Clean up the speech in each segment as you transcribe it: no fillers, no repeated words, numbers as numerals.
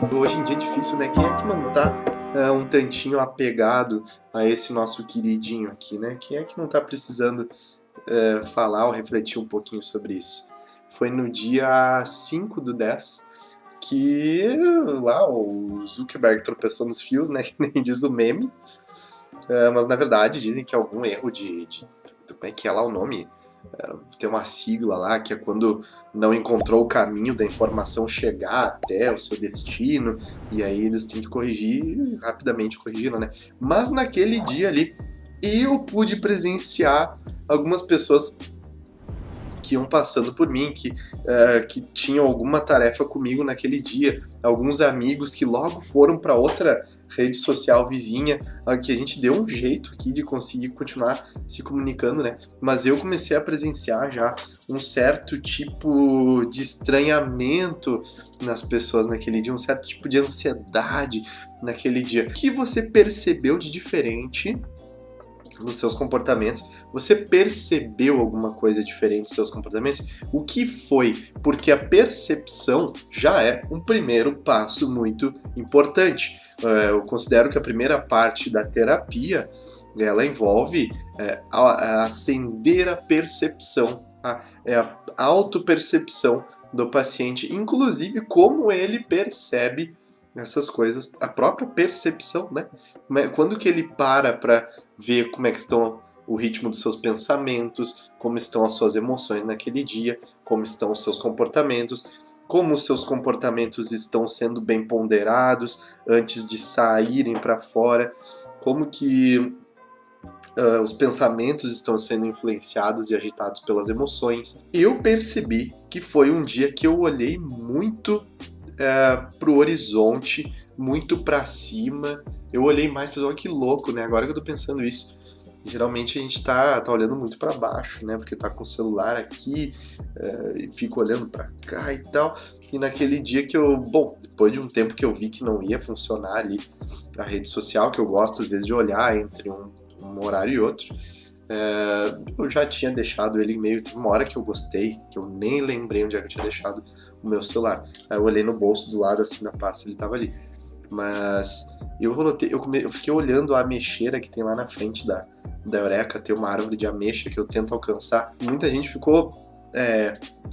Hoje em dia é difícil, né? Quem é que não tá um tantinho apegado a esse nosso queridinho aqui, né? Quem é que não tá precisando falar ou refletir um pouquinho sobre isso? Foi no dia 5/10 que lá o Zuckerberg tropeçou nos fios, né? Que nem diz o meme. Mas na verdade dizem que é algum erro de. Como é que é lá o nome? Tem uma sigla lá que é quando não encontrou o caminho da informação chegar até o seu destino, e aí eles têm que corrigir, rapidamente corrigiram, né? Mas naquele dia ali, eu pude presenciar algumas pessoas que iam passando por mim, que tinham alguma tarefa comigo naquele dia, alguns amigos que logo foram para outra rede social vizinha, que a gente deu um jeito aqui de conseguir continuar se comunicando, né? Mas eu comecei a presenciar já um certo tipo de estranhamento nas pessoas naquele dia, um certo tipo de ansiedade naquele dia. O que você percebeu de diferente nos seus comportamentos? Você percebeu alguma coisa diferente nos seus comportamentos? O que foi? Porque a percepção já é um primeiro passo muito importante. Eu considero que a primeira parte da terapia ela envolve acender a percepção, a autopercepção do paciente, inclusive como ele percebe essas coisas, a própria percepção, né? Quando que ele para ver como é que estão o ritmo dos seus pensamentos, como estão as suas emoções naquele dia, como estão os seus comportamentos, como os seus comportamentos estão sendo bem ponderados antes de saírem para fora, como que os pensamentos estão sendo influenciados e agitados pelas emoções. Eu percebi que foi um dia que eu olhei muito pro horizonte, muito para cima. Eu olhei mais para que louco, né? Agora que eu tô pensando isso. Geralmente a gente tá olhando muito para baixo, né? Porque tá com o celular aqui e fica olhando para cá e tal. E naquele dia que depois de um tempo que eu vi que não ia funcionar ali a rede social, que eu gosto às vezes de olhar entre um horário e outro, eu já tinha deixado ele meio. Teve uma hora que eu gostei, que eu nem lembrei onde é que eu tinha deixado o meu celular. Aí eu olhei no bolso do lado assim da pasta, ele tava ali. Mas eu fiquei olhando a ameixeira que tem lá na frente da Eureka, tem uma árvore de ameixa que eu tento alcançar. Muita gente ficou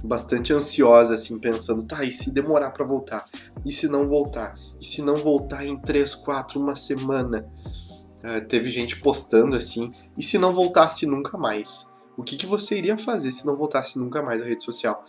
bastante ansiosa, assim, pensando, tá, e se demorar para voltar? E se não voltar? E se não voltar em 3, 4, uma semana? Teve gente postando assim, e se não voltasse nunca mais? O que você iria fazer se não voltasse nunca mais à rede social?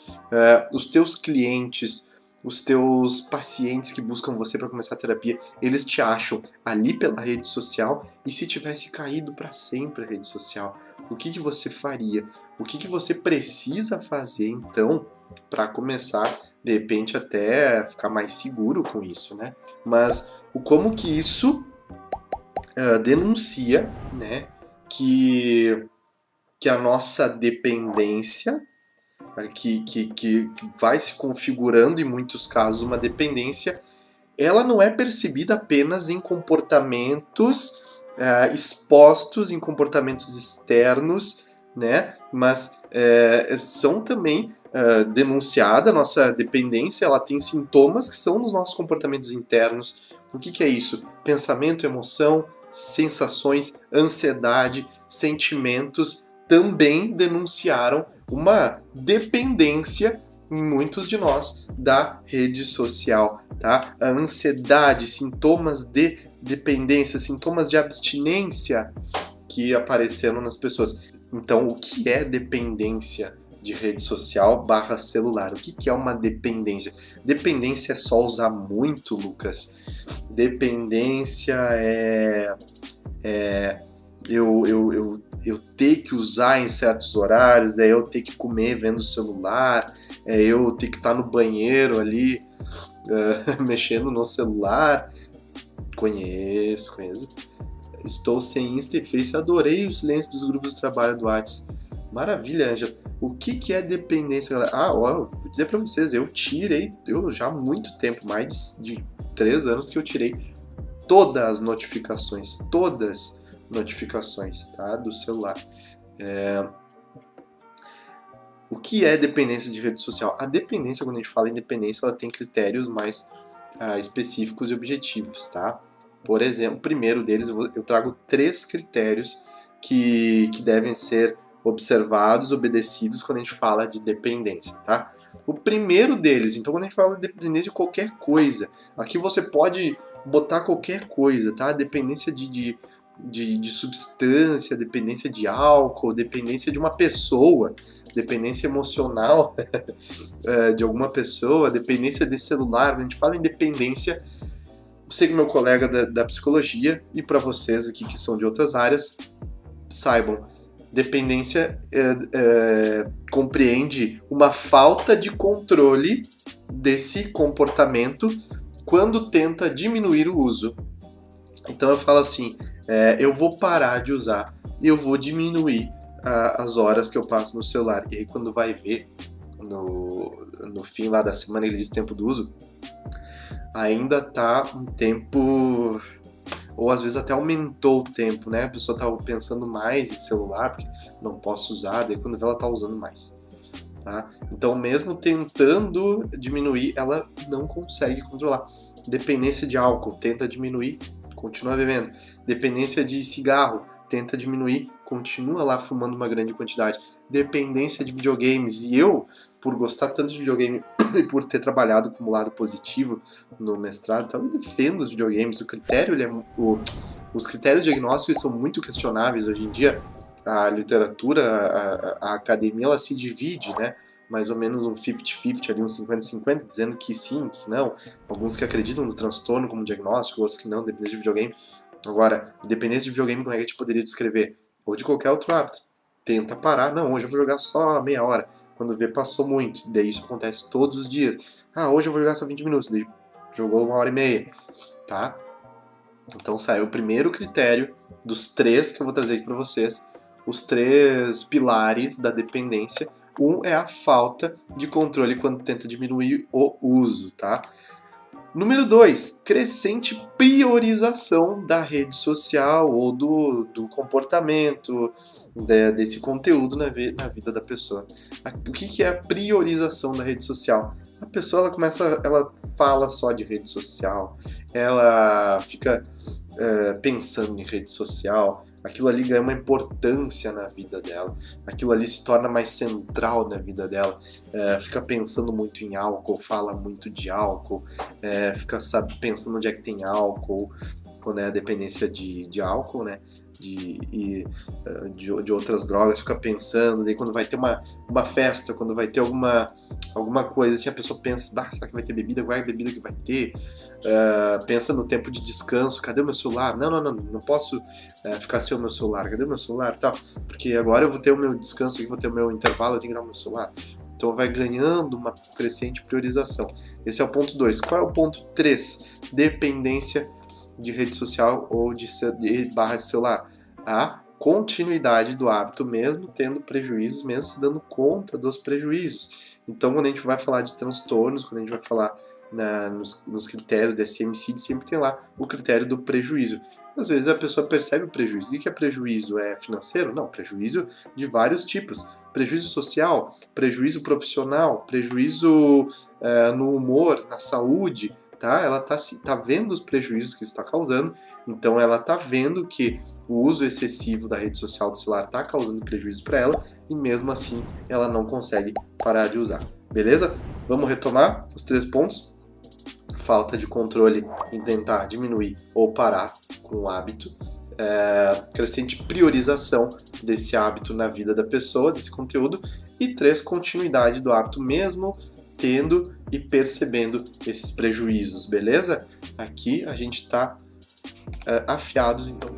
Os teus clientes, os teus pacientes que buscam você para começar a terapia, eles te acham ali pela rede social, e se tivesse caído para sempre a rede social, o que você faria? O que você precisa fazer então para começar, de repente, até ficar mais seguro com isso, né? Mas como que isso denuncia, né, que a nossa dependência, que vai se configurando em muitos casos uma dependência, ela não é percebida apenas em comportamentos expostos, em comportamentos externos, né, mas são também denunciada a nossa dependência, ela tem sintomas que são nos nossos comportamentos internos. O que é isso? Pensamento, emoção, sensações, ansiedade, sentimentos também denunciaram uma dependência em muitos de nós da rede social, tá? A ansiedade, sintomas de dependência, sintomas de abstinência que apareceram nas pessoas. Então, o que é dependência de rede social / celular? O que é uma dependência? Dependência é só usar muito, Lucas. Dependência eu ter que usar em certos horários, é eu ter que comer vendo o celular, é eu ter que estar no banheiro ali mexendo no celular. Conheço. Estou sem Insta e Face, adorei o silêncio dos grupos de trabalho do WhatsApp. Maravilha, Ângela. O que é dependência, galera? Vou dizer pra vocês, eu já há muito tempo, mais de 3 anos que eu tirei todas as notificações, tá, do celular. O que é dependência de rede social? A dependência, quando a gente fala em dependência, ela tem critérios mais específicos e objetivos, tá? Por exemplo, o primeiro deles, eu trago 3 critérios que devem ser observados, obedecidos quando a gente fala de dependência, tá? O primeiro deles, então quando a gente fala de dependência de qualquer coisa, aqui você pode botar qualquer coisa, tá? Dependência de substância, dependência de álcool, dependência de uma pessoa, dependência emocional de alguma pessoa, dependência de celular. Quando a gente fala em dependência, você que é meu colega da psicologia, e para vocês aqui que são de outras áreas, saibam, dependência compreende uma falta de controle desse comportamento quando tenta diminuir o uso. Então eu falo assim, eu vou parar de usar, eu vou diminuir as horas que eu passo no celular. E aí quando vai ver, no fim lá da semana, ele diz tempo do uso, ainda tá um tempo, ou às vezes até aumentou o tempo, né? A pessoa tá pensando mais em celular, porque não posso usar, daí quando vê ela tá usando mais. Tá? Então mesmo tentando diminuir, ela não consegue controlar. Dependência de álcool, tenta diminuir, continua bebendo. Dependência de cigarro, tenta diminuir, continua lá fumando uma grande quantidade. Dependência de videogames, e eu, por gostar tanto de videogame e por ter trabalhado como lado positivo no mestrado, então eu defendo os videogames. O critério, os critérios diagnósticos são muito questionáveis hoje em dia. A literatura, a academia, ela se divide, né? Mais ou menos um 50-50 ali, um 50-50, dizendo que sim, que não. Alguns que acreditam no transtorno como diagnóstico, outros que não, dependência de videogame. Agora, dependência de videogame, como é que a gente poderia descrever? Ou de qualquer outro hábito. Tenta parar, não, hoje eu vou jogar só meia hora. Quando vê, passou muito. Daí isso acontece todos os dias. Hoje eu vou jogar só 20 minutos. Daí jogou 1h30, tá? Então saiu o primeiro critério dos 3 que eu vou trazer aqui para vocês. Os 3 pilares da dependência. Um é a falta de controle quando tenta diminuir o uso, tá? Número 2, crescente priorização da rede social ou do comportamento desse conteúdo na vida da pessoa. O que é a priorização da rede social? A pessoa ela fala só de rede social, ela fica pensando em rede social, aquilo ali ganha uma importância na vida dela, aquilo ali se torna mais central na vida dela, fica pensando muito em álcool, fala muito de álcool, fica pensando onde é que tem álcool, quando é a dependência de álcool, né? De outras drogas, fica pensando, daí quando vai ter uma festa, quando vai ter alguma coisa assim, a pessoa pensa, será que vai ter bebida? Qual é a bebida que vai ter? Pensa no tempo de descanso, cadê o meu celular? Não posso ficar sem o meu celular, cadê o meu celular? Tá, porque agora eu vou ter o meu descanso, vou ter o meu intervalo, eu tenho que dar o meu celular. Então vai ganhando uma crescente priorização. Esse é o ponto 2. Qual é o ponto 3? Dependência de rede social ou de celular. A continuidade do hábito, mesmo tendo prejuízos, mesmo se dando conta dos prejuízos. Então, quando a gente vai falar de transtornos, quando a gente vai falar nos critérios da DSM-5, sempre tem lá o critério do prejuízo. Às vezes a pessoa percebe o prejuízo. O que é prejuízo? É financeiro? Não, prejuízo de vários tipos. Prejuízo social, prejuízo profissional, prejuízo no humor, na saúde. Tá? Ela tá vendo os prejuízos que isso está causando, então ela tá vendo que o uso excessivo da rede social do celular está causando prejuízo para ela, e mesmo assim ela não consegue parar de usar. Beleza? Vamos retomar os 3 pontos. Falta de controle em tentar diminuir ou parar com o hábito. Crescente priorização desse hábito na vida da pessoa, desse conteúdo. E 3, continuidade do hábito mesmo tendo e percebendo esses prejuízos, beleza? Aqui a gente está afiados, então.